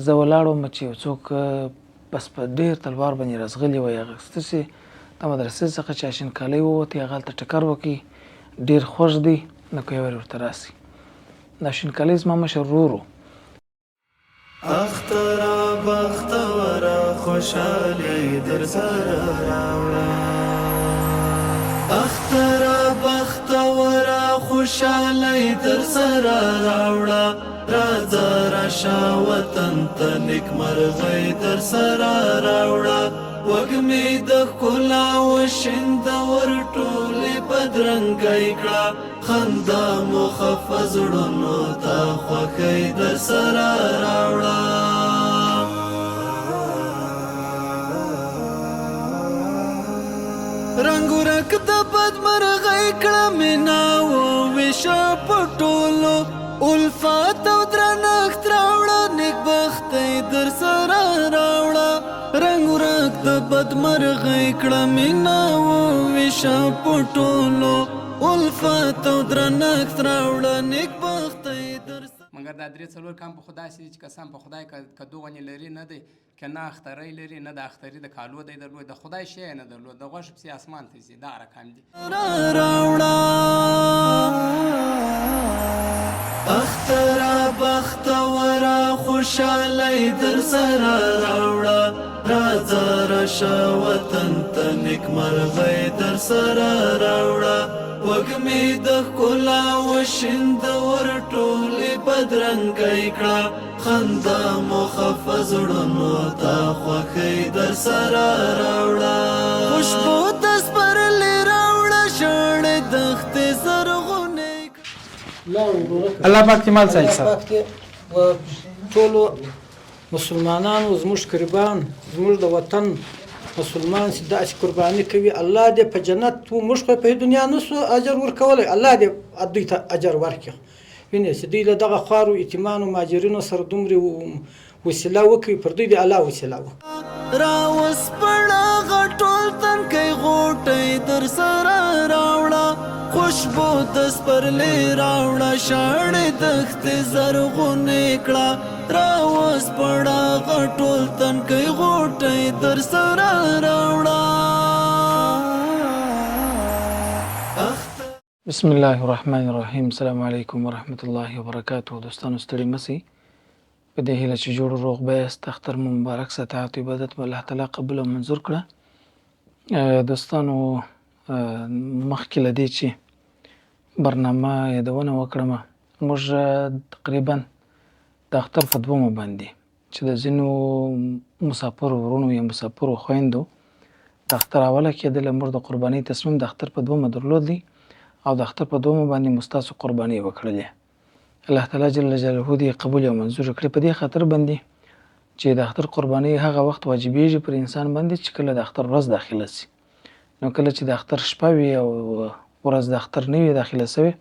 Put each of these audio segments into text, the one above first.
زه ولاړ وم چې یو څوک بس په ډېر تلوار باندې راځغلي وای، هغه ستاسې د مدرسې څخه چې اشنکالۍ ووتې هغه هلته ټکر وکړي، ډېر خوښ دی، نو که یو وارې ورته راسئ. د اشنکالۍ زما مشر ورور و. اخترا بختورا خوشحالی در سره راوړه، اخترا بختورا خوشحالی در سره راوړه، راځه راشه وطن ته نیکمرغۍ در سره راوړه، وږمې د ښکلا وشیند ور ټولې بدرنګۍ کړه، خندا مو خفه زړونو ته خوښۍ در سره راوړه. رنګ ورک د بدمرغۍ کړه مینا وویشه په ټولو، الفت او درنښت راوړه، نیکبختۍ در سره راوړه. رنګ ورک د بدمرغۍ کړه مینا وویشه په ټولو، الفت او درنښت راوړه، نیکبختۍ در سره. مګر دا درې څلور کم په خدای سي چې قسم په خدای که دغونې لري نه دی، که نه اختری لري، نه د اختري د کالو دی درلود، د خدای شی نه درلود، د غوښې پسې اسمان ته ځي، دا رقم دي. اخترا بختورا خوشحالی در سره راوړه، راځه راشه وطن ته نیکمرغۍ در سره راوړه، وږمې د ښکلا وشیند ور ټولې بدرنګۍ کړه، خندا مو خفه زړونو ته خوښۍ در سره راوړه، خوشبو د سپرلي راوړه، شاړې دښتې زرغونې. الله پاک دې مال ځای صاحب و ټولو مسلمانانو، زموږ قربان، زموږ د وطن مسلمان چې داسې قرباني کوي، الله دې په جنت و موږ خو په دنیا نسو اجر ورکولی، الله دې دوی ته اجر ورکړي. وینې چې دوی له دغه خوارو یتیمانو مهاجرینو سره دومرې وسیله وکړي، پر دوی دې الله وسیله وکړي. راوسپړه غټول تنکۍ غوټۍ در سره راوړه، خوشبو د سپرلي راوړه، شاړې دښتې زرغونې کړه، راوسپړه غټول تنکۍ غوټۍ در سره راوړه. بسم الله الرحمن الرحیم. السلام علیکم ورحمت الله وبرکاته. دوستانو ستړي مسئ، په دې هیله چې جوړ روغ بیاست، اختر مو مبارک، ساعت عبادت مو الله تعالی قبول او منظور کړه. دوستانو مخکې له دې چې برنامه یادونه وکړم، موږ تقریبا د اختر په دومه باندې چې د ځینو مسافرو ورونو یا مسافرو خویندو د اختر اوله کېدله، موږ د قربانۍ تصمیم د اختر په دومه درلودلی او د اختر په دومه باندې مو ستاسو قربانۍ وکړلې. الله تعالی جل جلاله دې قبول او منظور کړي. په دې خاطر باندې چې د اختر قربانۍ هغه وخت واجبېږي پر انسان باندې چې کله د اختر ورځ داخله سي. نو کله چې د اختر شپه وي او ورځ د اختر نه وي داخله سوې،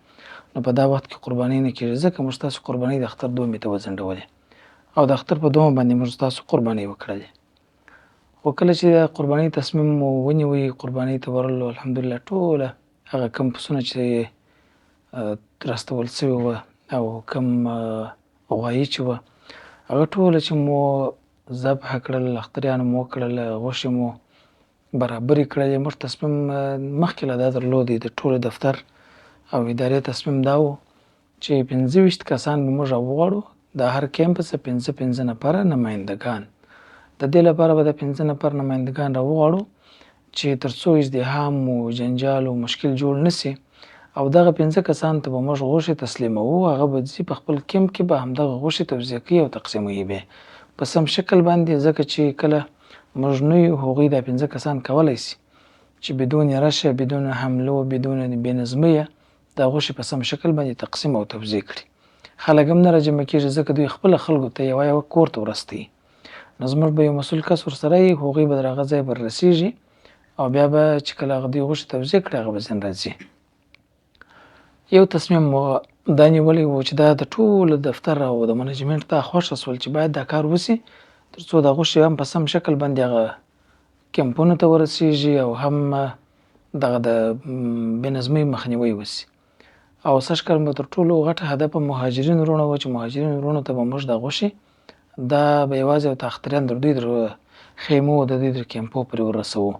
نو په دا وخت کې قربانۍ نه کېږي، ځکه موږ ستاسو قربانۍ د اختر دومې ته وځنډولې او د اختر په دومه باندې موږ ستاسو قربانۍ وکړلې. خو کله چې د قربانۍ تصمیم مو ونیوی، قربانۍ ته ورغلو، الحمدلله ټوله هغه کم پسونه چې راستول سوي وه او کم غوایي چې وه، هغه ټوله چې مو ذبح کړل، اختریان مو وکړل، غوښې مو برابرې کړلې. موږ تصمیم مخکې له دا درلودی، د ټولو دفتر او ادارې تصمیم دا و چې 25 کسان به موږ راوغواړو، د هر کیمپ څخه 5 نفره نمایندګان. د دې لپاره به د 5 نفر نمایندګان راوغواړو چې ترڅو ازدحام و جنجال و مشکل جوړ نسي، او دغه 5 کسان ته به موږ غوښې تسلیموو، هغه به ځي په خپل کیمپ کې به همدغه غوښې توزیع کوي او تقسیموي به په سم شکل باندې، ځکه چې کله موږ نه یو، هغوی دا 5 کسان کولی سي چې بدون رشه، بدون حمله و بدون بېنظمیه دا غوښې په سم شکل باندې تقسیم او توزیع کړي. خلک هم نه راجمع کېږي، ځکه دوی خپله خلکو ته یوه کور ته ورستوي. نو زموږ به یو مسؤل کس ورسره وي، هغوی به در هغه ځای به رسېږي او بیا به چې کله هغه دوی غوښې توزیع کړي، هغه به ځین راځي. یو تصمیم مو دا نیولی و چې دا د ټولو دفتر او د منیجمنټ ته خوښه سول چې باید دا کار وسي، تر څو دا غوښې هم په سم شکل باندې هغه کیمپونو ته ورسېږي او هم دغه د بېنظمۍ مخنیوی وسي. او سږ کال مو تر ټولو غټه هدف مهاجرین وروڼه و چې مهاجرین وروڼو ته به موږ دا غوښې دا به یوازې او اختریان د دوی در خیمو د دوی در کیمپو پورې ورسوو.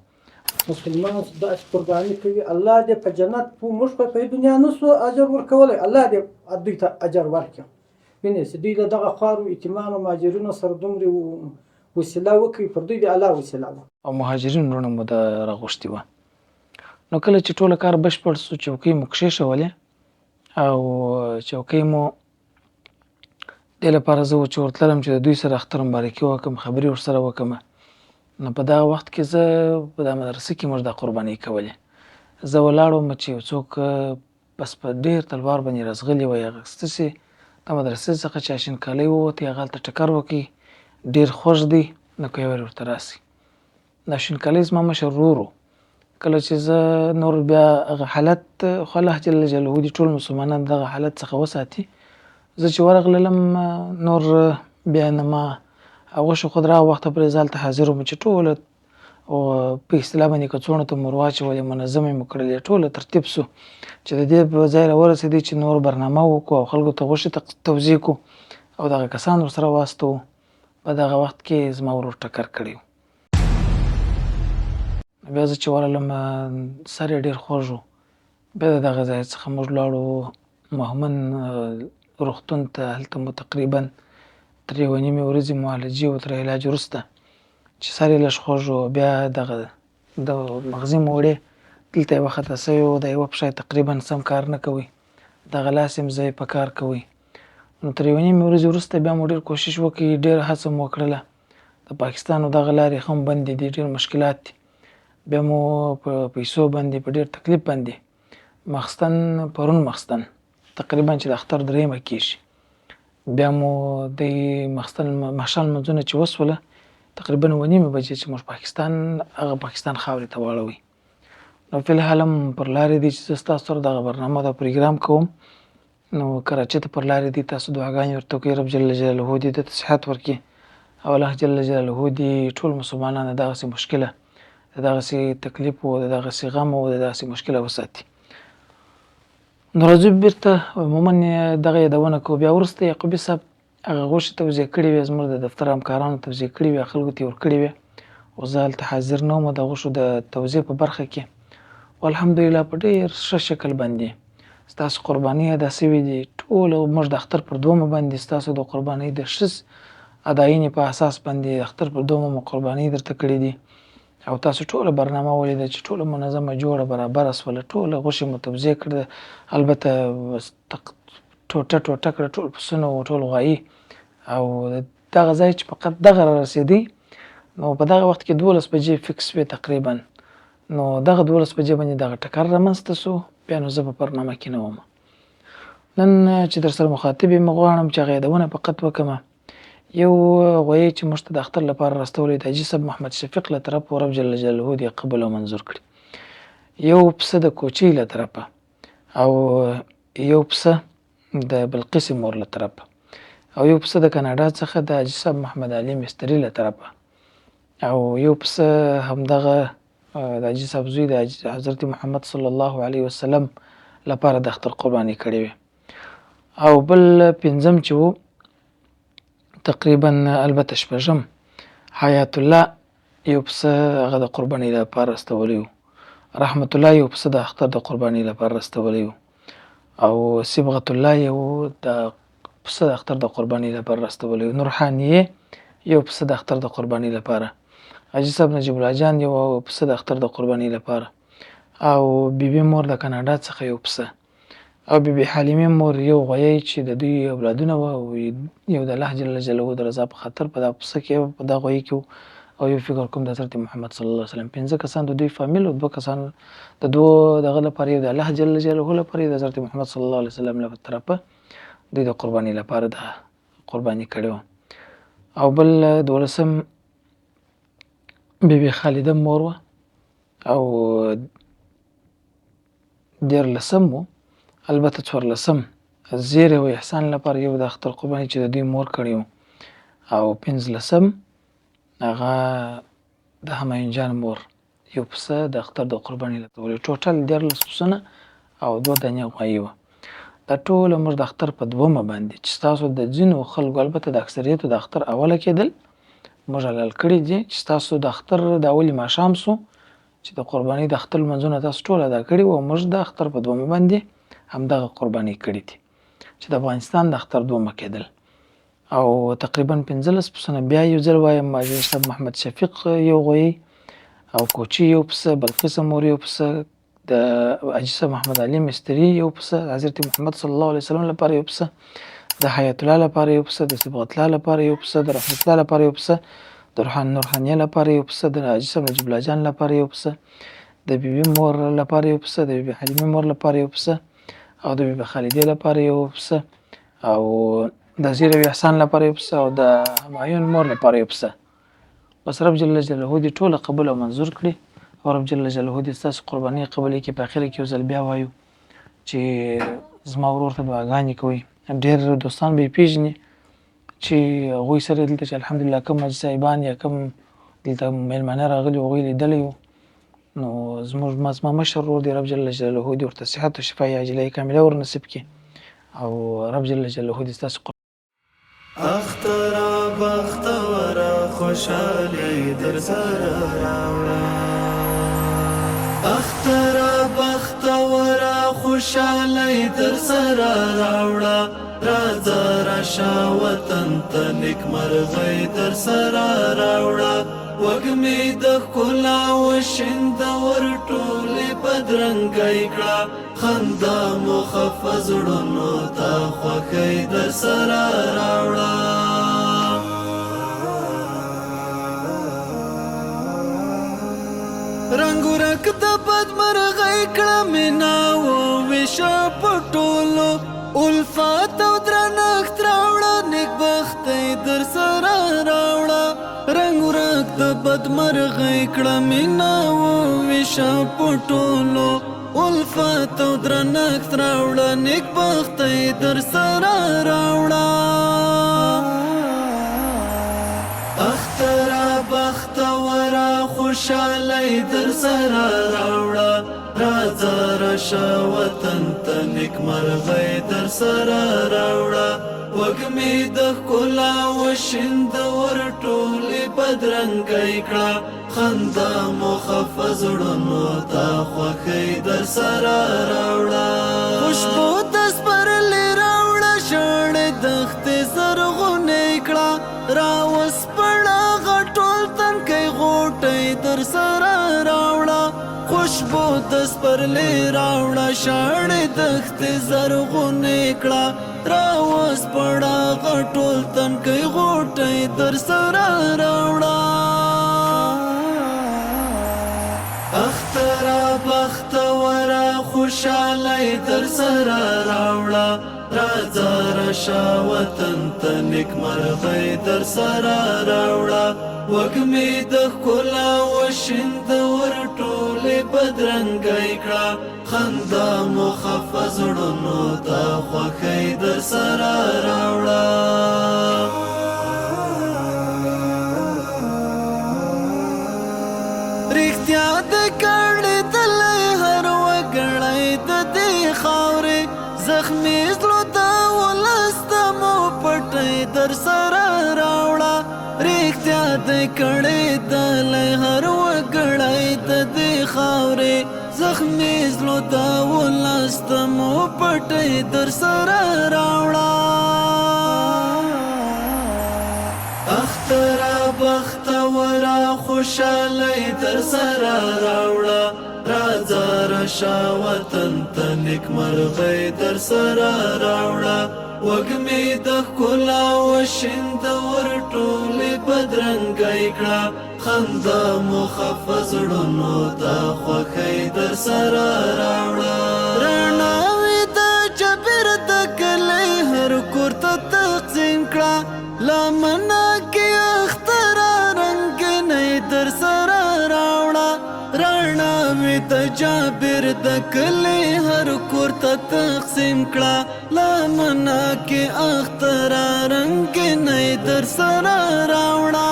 مسلمان داسې قرباني کوي الله دې په جنت موږ په دنیا نسو اجر ورکولی الله دې دوی ته اجر ورکړي. وینې چې دوی له دغه خوارو یتیمانو مهاجرینو سره دومره وسیله وکړي پر دوی د الله وسیله وه او مهاجرین وروڼه مو د راغوښتي وه. نو کله چې ټوله کار بشپړ سو چوکۍ مو کښېښولې او چوکۍ مو دې لپاره زه چې ورتللم چې د دوی سره اختر مبارکي وکړم خبرې ورسره وکړم. نو په دغه وخت کې زه په دا مدرسه کې موږ دا قربانۍ کولې. زه ولاړ وم چې یو څوک بس په ډېر تلوار باندې راځغلي وی هغه ستاسې د مدرسې څخه چې اشنکالی ووتی هغه هلته ټکر وکړي ډېر خوږ دی نو که یو ویل ورته راسي. د اشنکالی زما مشر ورور و. کله چې زه نور بیا هغه حالت خو الله جل جلاله دې ټول مسلمانان دغه حالت څخه وساتي. زه چې ورغللم نور بیا نه ما هغه شو خو دغه وخته پورې زه هلته حاضر وم چې ټوله په اصطلاح باندې کڅوړو ته مو ور واچولې منظم یې مو کړلې ټوله ترتیب سو چې د دې په ځای راورسېدی چې نور برنامه وکړو او خلکو ته غوښې توزیع کړو او دغه کسان ورسره واستوو. په دغه وخت کې زما ورور ټکر کړی و. بیا زه چې ورغلم سر یې ډېر خوږ و. بیا د دغه ځای څخه موږ لاړو مهمن روغتون ته. هلته مو تقریبا 3 نیمې ورځې معالجې و تر علاج وروسته چې سر یې لږ خوږ و. بیا دغه د مغزي موړې دلته یې وخته سوی و د یوه پښه تقریبا سم کار نه کوي دغه لاس یې ځای په کار کوي. نو تر 1 نیمې ورځې وروسته بیا مو ډېر کوشش وکړي ډېر هڅه مو وکړله. د پاکستان دغه لارې هم بندې دي ډېر مشکلات دي. بیا مو په پیسو باندې په ډېر تکلیف باندې پرون مخستن تقریبا چې د اختر 3مه کېږي بیا مو د ماښام لمونځونه چې وسوله تقریبا 9 نیمې بجې چې موږ پاکستان خاورې ته واړوي. نو فی الحال هم پر لارې دي چې زه ستاسو سره دغه برنامه دا پروګرام کوم. نو کراچۍ ته پر لارې دي تاسو دعاګانې ورته وکړئ رب جل جلاله دې ته صحت ورکړي او الله جل جلاله دې ټول مسلمانان د دغسې مشکله د دغسې تکلیف او د دغسې غم او د دغسې مشکله وساتي. نو راځو بېرته عموما دغه یادونه کوو. بیا وروسته یعقوبي صاحب هغه غوښې توزیع کړې وې زموږ د دفتر همکارانو توزیع کړې وې خلکو ته یې ورکړې وې او زه هلته حاضر نه وم د غوښو د توزیع په برخه کې. والحمدلله په ډېر ښه شکل باندې ستاسو قربانۍ ادا سوي دي. ټول موږ د اختر پر 2مه باندې ستاسو د قربانۍ د ښه اداینې په اساس باندې د اختر پر 2مه مو قربانۍ درته کړې دي او تاسو ټوله برنامه ولیده چې ټوله منظمه جوړه برابره سوله. ټوله غوښې مو توزیع کړه البته ټوټه کړه ټول پسونه و ټول غوایي او دغه ځای چې فقط دغه رارسېدی نو په دغه وخت کې 12 بجې فکس وې تقریبا. نو دغه 12 بجې باندې دغه ټکر رامنځته سو. بیا نو زه په برنامه کې نه وم. نن چې در سره مخاطب یم غواړم چې هغه یادونه فقط وکړم. یو غوایي چې موږ ته د اختر لپاره راستولی د حاجي صاحب محمد شفیق له طرفه رب جل جلاله دې قبول او منظور کړي. یو پسه د کوچۍ له طرفه او یو پسه د بلقیس مور له طرفه او یو پسه د کاناډا څخه د حاجي صاحب محمد علي مستري له طرفه او یو پسه همدغه د حاجي صاحب زوی د حضرت محمد صلی الله علیه وسلم لپاره د اختر قرباني کړې وې. او بل 5م چې و تقریبا البته 6م حیات الله یو پسه هغه د قربانۍ لپاره استولی و. رحمت الله یو پسه د اختر د قربانۍ لپاره استولی و او صبغت الله یو د پسه د اختر د قربانۍ لپاره استولی و. نورحانیه یو پسه د اختر د قربانۍ لپاره. حاجي صاحب نجیب الله جان یو پسه د اختر د قربانۍ لپاره او بیبي مور د کاناډا څخه یو پسه او بیبي حلیمې مور یو غویی چې د دوی اولادونه وه او یو د الله جل جلاله د رضا په خاطر په دا پسه کې په دا غویی کې او یو فکر کوم د حضرت محمد صلی الله علیه وسلم 5 کسان د دوی فامیل او 2 کسان د دغه لپاره یو د الله جل جلاله لپاره د حضرت محمد صلی الله علیه وسلم له طرفه دوی د قربانۍ لپاره د قرباني کړې وه. او بل 12م بیبي خالده مور وه او 14م و البته 14م زیر او احسان لپاره یو د اختر قرباني چې د دوی مور کړی و او 15م هغه د همایون جان مور یو پسه د اختر د قرباني لپاره ټوټل 14 پسونه او 2 دانې غوایي وه. دا ټوله موږ د اختر په دومه باندې چې ستاسو د ځینو خلکو البته د اکثریتو د اختر اوله کېدل موږ حلال کړي دي چې ستاسو د اختر د اولي ماښام سو چې د قربانۍ د اختر لمونځونه تاسو ټول ادا کړي او موږ د اختر په دومه باندې همدغه قربانۍ کړي دي چې د افغانستان د اختر دومه کېدل او تقریبا 15 پسونه بیا یو ځل وایم ماجر صاحب محمد شفیق یو غوی او کوچی یو پسه بلقیس مور یو پسه د حاجي صاحب محمد علي مستری یو پسه حضرت محمد صلی الله علیه وسلم لپاره یو پسه د حیات الله لپاره یو پسه د صبغت الله لپاره یو پسه د رحمت الله لپاره یو پسه د روحان نورخانیه لپاره یو پسه د حاجي صاحب نجیب الله جان لپاره یو پسه د بیبي مور لپاره یو پسه د بیبي حلیمه مور لپاره یو پسه او د بیبي خالدیه لپاره یو پسه او د زیروي احسان لپاره یو پسه او د همایون مور لپاره یو پسه بس رب جل جلاله دې ټول قبول او منظور کړي او رب جل جلاله دې ستاسو قرباني قبولې کې په اخر کې یو ځل بیا وایو چې زما ورور ته دعاګانې کوي ډېر دوستان به پیژني چې هغوی سره دلته چې الحمدلله کوم حاجي صاحبان یا کوم دلته میلمانه راغلي هغوی لیدلی وو نو زما مشر ورور دی رب جل جلاله دې ورته صحت او شفا عاجله کامله ور نصیب کړي او رب جل جلاله دې ستاسو اخترا بختورا خوشحالی در سر راوڑا اخترا بختورا خوشحالی در سر راوڑا رازا راشا وطن تا نک مرغی در سر راوڑا وگمی دخلا وشند ورطولی بدرنگی کڑا خندا مخفز ڈنو تا خوکی در سر راوڑا رنگو رک دا بد مرغی کڑا مناو وشا پٹولو الفات او درنخت راوڑا نیک بختی در سر راوڑا رنگو رک دا بد مرغی کڑا مناو وشا پٹولو الفات او درنخت راوڑا نیک بختی در سر راوڑا اخترا بختورا خوشحالی در سر راوڑا رازا راشا وطن تا نیک مرغی در سر راوڑا وگمی دخلا وشند ورطولی بدرنگی کڑا خندا مخفز ڈنو تا خوکی در سر راوڑا خوشبو دس پر لی راوڑا شاڑ دخت زرغونی کڑا راوس پڑا غٹول تن کئی غوٹی در سر راوڑا خوشبو دس پر لی راوڑا شاڑ دخت زرغونی کڑا راوس پڑا غٹول تن کئی غوٹی در سر راوڑا اخترا بختورا خوشحالی در سر راوڑا رازا راشا وطن تا نیک مرغی در سر راوڑا وگمی دخلا وشند ورطولی بدرنگی کڑا خندا مخفز ڈنو تا خوکی در سر راوڑا رختیا د کړي دلې هر وګړی د دې خاورې زخمي زلو دا ولست مو پټي در سر راوړه رختیا د کړي دلې هر وګړی د دې خاورې زخمي زلو دا ولست مو پټي در سر راوړه اخترا بختورا خوشحالی در سر راوڑا رازا راشا وطن تا نیک مرغی در سر راوڑا وگمی دخلا وشند ورطولی بدرنگی کڑا خندا مخفز ڈنو تا خوکی در سر راوڑا رناوی دا جبر دکلی هر کورتا تقسیم کڑا لامنا کی اخترا رنگ نئی در سر راوڑا راناوی دا جابر دکلی ہر کورتا تقسیم کڑا لامنا کی اخترا رنگ نئی در سر راوڑا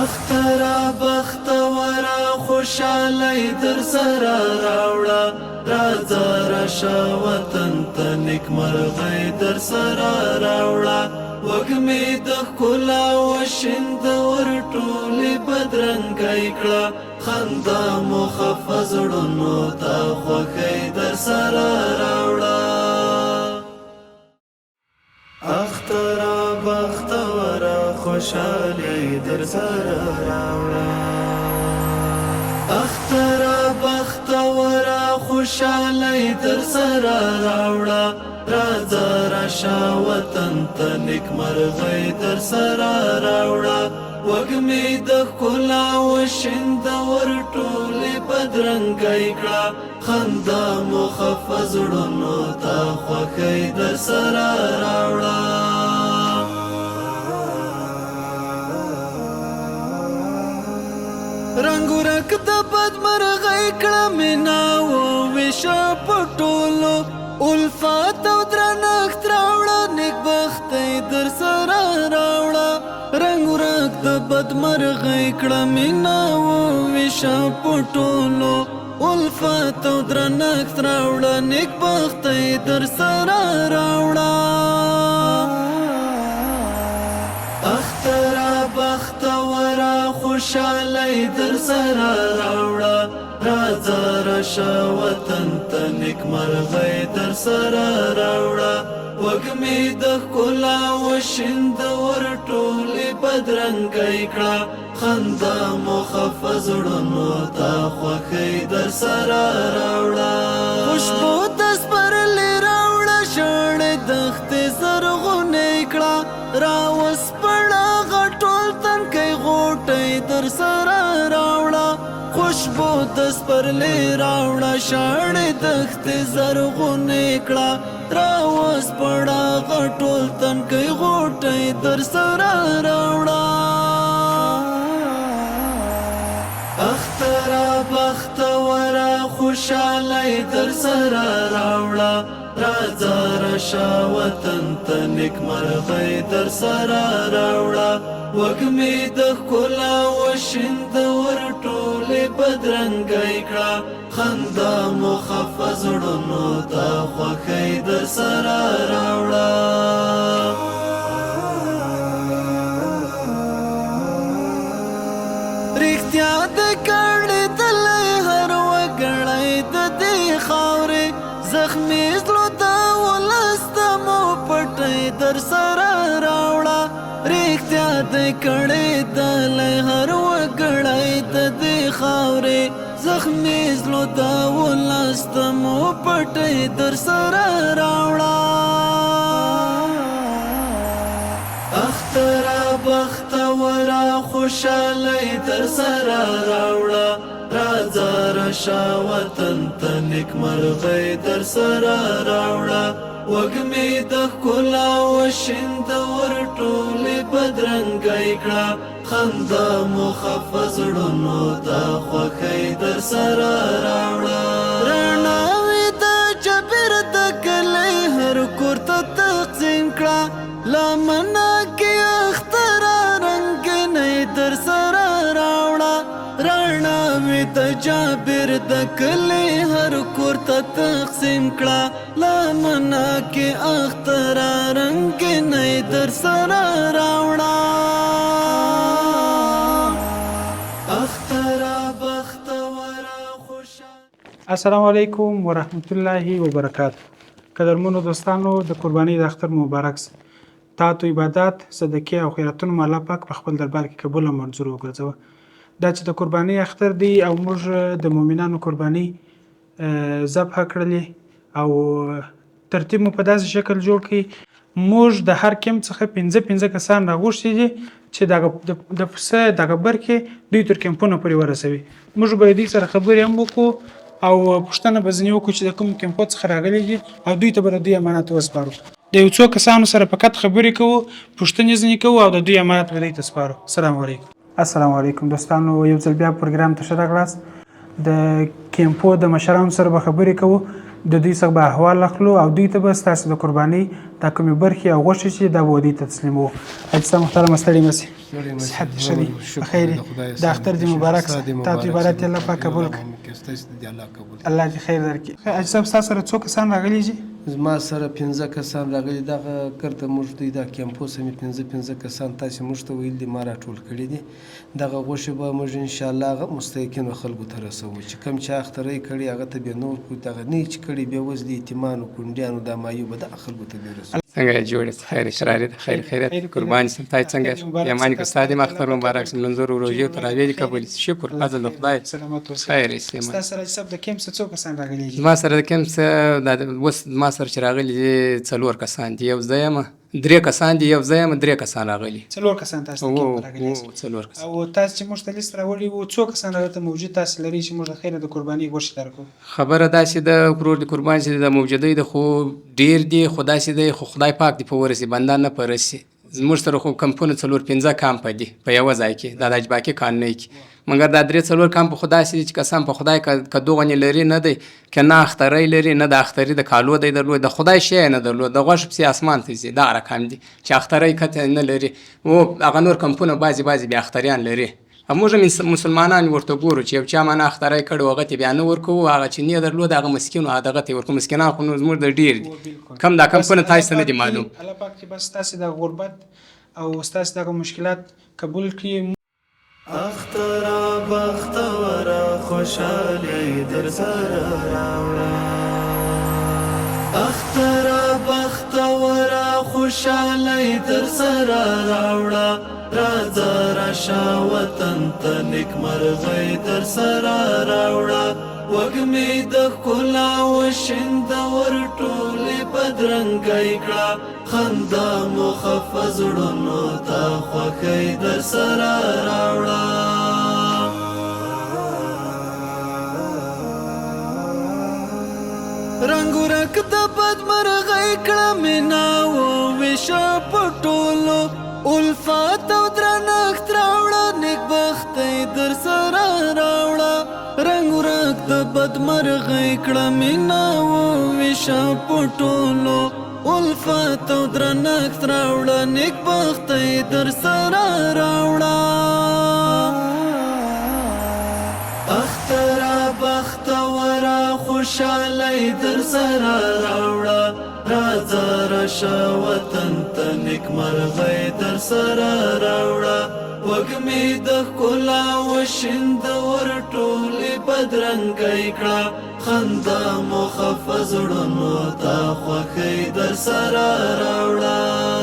اخترا بختورا خوشحالی در سر راوڑا راځه راشه وطن ته نیکمرغۍ در سره راوړه وږمې د ښکلا وشیند ورټولې بدرنګۍ کړه خندا مو خفه زړونو ته خوښۍ در سره راوړه اختره بختوره خوشحالۍ در سره راوړه اختره بختوره خوشحالۍ در سره راوړه راځه راشه وطن ته نیکمرغۍ در سره راوړه وږمې د ښکلا وشیند ورټولې بدرنګۍ کړه خندا مو خفه زړونو ته خوښۍ در سره راوړه رنګ ورک د بدمرغۍ کړه مینا وویشه په ټولو الفات او درنښت راوړه نیکبختۍ در سره راوړه رنګ ورک د بدمرغۍ کړه مینا وویشه په ټولو الفات او درنښت راوړه نیکبختۍ در سره راوړه اختره بختوره خوشحالۍ در سره راوړه راځه راشه وطن ته نیکمرغۍ در سره راوړه وږمې د ښکلا وشیند ورټولې بدرنګۍ کړه خندا مو خفه زړونو ته خوښۍ در سره راوړه خوشبو د سپرلي راوړه شاړې دښتې زرغونې کړه راوسپړه غټول تنکۍ غوټۍ در سره راوړه خوشبو د سپرلي راوړه شاړې دښتې زرغونې کړه راوسپړه غټول تنکۍ غوټۍ در سره راوړه اختره بختوره خوشحالۍ در سره راوړه راځه راشه وطن ته نیکمرغۍ در سره راوړه وږمې د ښکلا وشیند ورټولې بدرنګۍ کړه خندا مو خفه زړونو ته خوښۍ در سره راوړه رښتیا د کړې دلې هر وګړی د دې خاورې زخمي زړه د ولس د مو پټۍ در سره راوړه رښتیا د کړې دلې هر وګړی د دې خاورې زخمي زړه د ولس د مو پټۍ در سره راوړه اختره بختوره خوشحالۍ در سره راوړه راځه راشه وطن ته نیکمرغۍ در سره راوړه وږمې د ښکلا وشیند ورټولې بدرنګۍ کړه خندا مو خفه زړونو ته خوښۍ در سره راوړه رڼاوې د جبر د کلي هر کور ته تقسیم کړه لمنه کې اختره رنګینۍ در سره راوړه رڼاوې د جابر د کلي هر کور ته تقسیم کړه لمنه کې اختره رنګینۍ در سره راوړه اختره بختوره خوشحال السلام علیکم ورحمت الله وبرکاته قدرمنو دوستانو د قربانۍ د اختر مبارک سه تاسو عبادت صدقې او خیراتونه مو الله پاک په خپل دربار کې قبول او منظور وګرځوه دا چې د قربانۍ اختر دی او موږ د مؤمنانو قربانۍ ذبح کړلې او ترتیب مو په داسې شکل جوړ کړي موږ د هر کم څخه 15 کسان راغوښتي دي چې د پسه دغه برکې دوی تر کمپونو پورې ورسوي موږ به دوی سره خبرې هم وکړو او پوښتنه به ځینې وکړو چې د کوم کمپو څخه راغلي دي او دوی ته به د دوی امانت وسپارو د یو څو کسانو سره فقط خبرې کوو پوښتنې ځینې کوو او د دوی امانت به دوی ته سپارو السلام علیکم دوستانو یو ځل بیا پروګرام ته ښه راغلاست د کمپو د مشرانو سره به خبرې کوو د دوی څخه به احوال اخلو او دوی ته به ستاسو د قربانۍ دا کومې برخې او غوښې چې دا به دوی ته تسلیموو. حاجي صاحب محترمه ستړي مه شئ، صحت دې ښه دی، بخیر یې، د اختر دې مبارک شه، تا ته عبادت یې الله پاک قبول کړي، الله دې خیر درکړي. حاجي صاحب ستا سره څو کسان راغلي دي؟ زما سره 15 کسان راغلي. دغه کرته موږ دوی دا کیمپوس مې 15 کسان تاسې موږ ته ویل دي ما راټول کړي دي. دغه غوښې به موږ انشاءالله هغه مستحقینو خلکو ته رسوو چې کوم چې اخترۍ کړي هغه ته بیا نور کړو، دغه نه چې کړي بیا وزلي یتیمانو کونډیانو دا مایو به دغه خلکو ته بیا رسوو. څنګه یې جوړې خیر شراري ده، خیر خیریت، قرباني سم. تای څنګه یماني که ستا دې اختر مبارک شه، لنظرو روژې تراویح دې قبول شي. شکر فضل د خدای، سلامت اوسئ. خیر یې. ستا سره حاجي صاحب د کیمپ څخه څو کسان راغلي دي؟ زما سره د کیمپ اوس زما سره چې راغلي دي 4 کسان دي، یو زه یم، 3 کسان دي، یو زه یم، 3 کسان راغلي. 4 کسان تاسو د کیمپ راغلي یاست. 4 کسان. او تاسو چې موږ ته لیست راوړي وو څو کسان راته موجود تاسو لري چې موږ د خیره د قربانۍ غوښې درکړو؟ خبره داسې د ورور د قربان چې د موجودۍ د خو ډیر دي، خو داسې دی خو خدای پاک دې په ورسي بندان نه پرسي. زموږ سره خو کمپونه 4-5 کامپه دي په یوه ځای کې، دا د اجباکي کانونۍ کې، مګر دا 3-4 کامپه خو داسې دي چې قسم په خدای که دغنې لري نه دی، که نه اختری لري، نه د اختري د کالو دی درلود، د خدای شی نه درلود، د غوښې پسې اسمان ته ځي، دا رقم دي چې اختری کته نه لري. او هغه نور کمپونه بعضې بیا اختریان لري. موږ مسلمانان ورته ګورو چې یو چا مانه اختری کړی هغه ته بیا نه ورکوو، هغه چې نه درلود هغه مسکین هغه ته ورکوو. مسکینان خو نو زموږ د ډېر دي، کم دا کمپونه تاسو ته نه دي معلوم. الله پاک چې بس تاسو د غربت او ستاسو دغه مشکلات قبول کړي. اخترا بختورا خوشحالی در سره راوړه، اخترا بختورا خوشحالی در سره راوړه، راځه راشه وطن ته نیکمرغۍ در سره راوړه، وږمې د ښکلا وشیندور ټولې بدرنګۍ کړه، خندا مو خفه زړونو ته خوښۍ در سره راوړه. رنګ ورک د بدمرغۍ کړه مینا وویشه په ټولو، الفات او درنښت راوړه، نیکبختۍ در سره راوړه. رنګ ورک د بدمرغۍ کړه مینا وویشه په ټولو، الفات او درنښت راوړه، نیکبختۍ در سره راوړه. اخترا بختوره خوشحالی در سره راوړه، راځه راشه وطن ته نیکمرغۍ در سره راوړه، وږمې د ښکلا وشیندور ټولې بدرنګۍ کړه، خندا مو خفه زړونو ته خوښۍ در سره راوړه.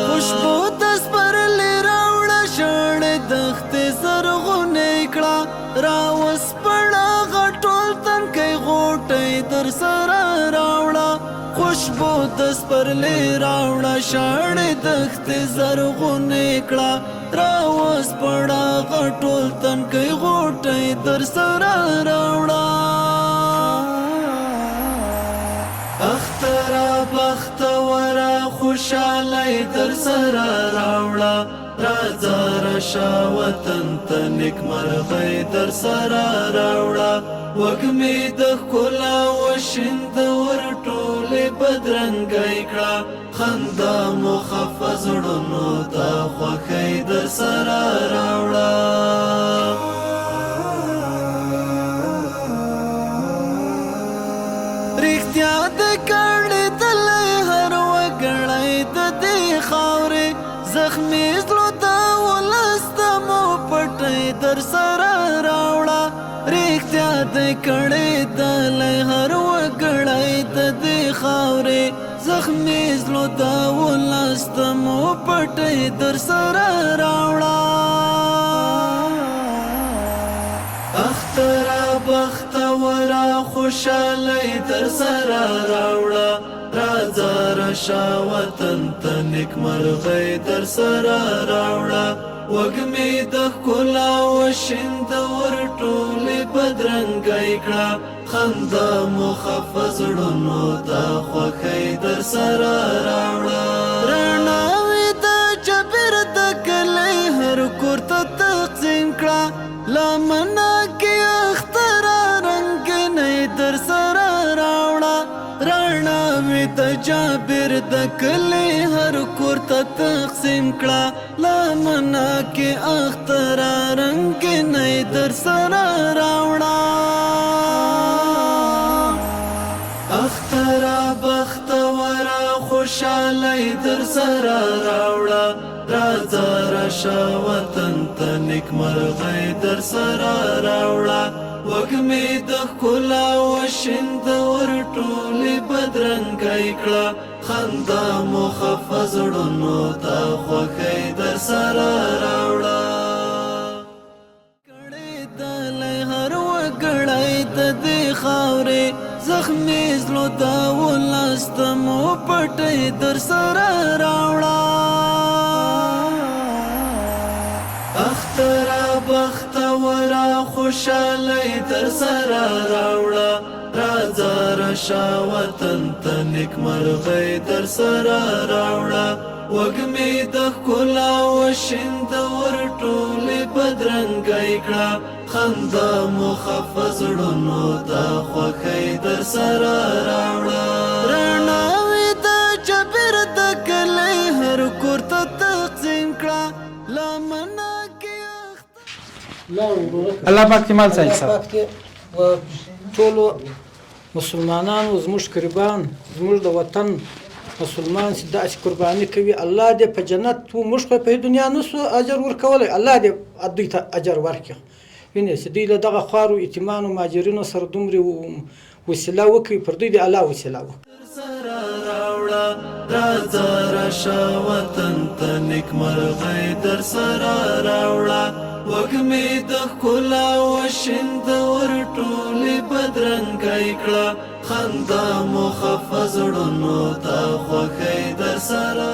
خوشبو د سپرلي راوړه، شاړې دښتې زرغونې کړه، راوسپړه غټول تنکۍ غوټۍ در سره راوړه. خوشبو د سپرلي راوړه، شاړې دښتې زرغونې کړه، راوسپړه غټول تنکۍ غوټۍ در سره راوړه. اخترا بختوره خوشحالی در سره راوړه، راځه راشه وطن ته نیکمرغۍ در سره راوړه، وږمې د ښکلا وشیندور ټولې بدرنګۍ کړه، خندا مو خفه زړونو ته خوښۍ در سره راوړه. رښتیا د کړې دلې هر وګړی د دې خاورې، زخمي زړه د ولس د مو پټۍ در سره راوړه. رښتیا د کړې دلې هر وګړی د دې خاورې، زخمي زړه د ولس د مو پټۍ در سره راوړه. اخترا بختوره خوشحالی در سره راوړه، راځه راشه وطن ته نیکمرغۍ در سره راوړه، وږمې د ښکلا وشیندور ټولې بدرنګۍ کړه، خندا مو خفه زړونو ته خوښۍ در سره راوړه. رڼاوې د جبر د کلی هر کور ته تقسیم کړه، لمنه کې اختره رنګینۍ در سره راوړه، د کلی هر کور ته تقسیم کړه لمنه کې اختره رنګینۍ در سره راوړه اختره بختوره خوشحالۍ در سره راوړه راځه راشه وطن ته نیکمرغۍ در سره راوړه وږمې د ښکلا وشیند ور ټولې بدرنګۍ کړه خندا مو خفه زړونو ته خوښۍ در سره راوړه کړېدلی هر وګړی د دې خاورې زخمي زړه د ولس ته مو پټۍ در سره راوړه اختره بختوره خوشحالۍ در سره راوړه راځه راشه وطن ته نیکمرغۍ در سره راوړه وږمې د ښکلا وشیند ور ټولې بدرنګۍ کړه خندا مو خفه زړونو ته خوښۍ در سره راوړه رڼاوې د جبر د کلی هر کور ته تقسیم کړه لمنه الله پاک دې مال ساتي صاحب و ټولو مسلمانانو زموږ قربان زموږ د وطن مسلمان چې داسې قرباني کوي الله دې په جنت موږ خو په دنیا نسو اجر ورکولی الله دې دوی ته اجر ورکړي وینې چې دوی له دغه خوارو یتیمانو مهاجرینو سره دومرې وسیله وکړي پر دوی دې الله وسیله وکړي راځه راشه وطن ته نیکمرغۍ در سره راوړه وږمې د ښکلا وشیند ور ټولې بدرنګۍ کړه خندا مو خفه زړونو ته خوښۍ در سره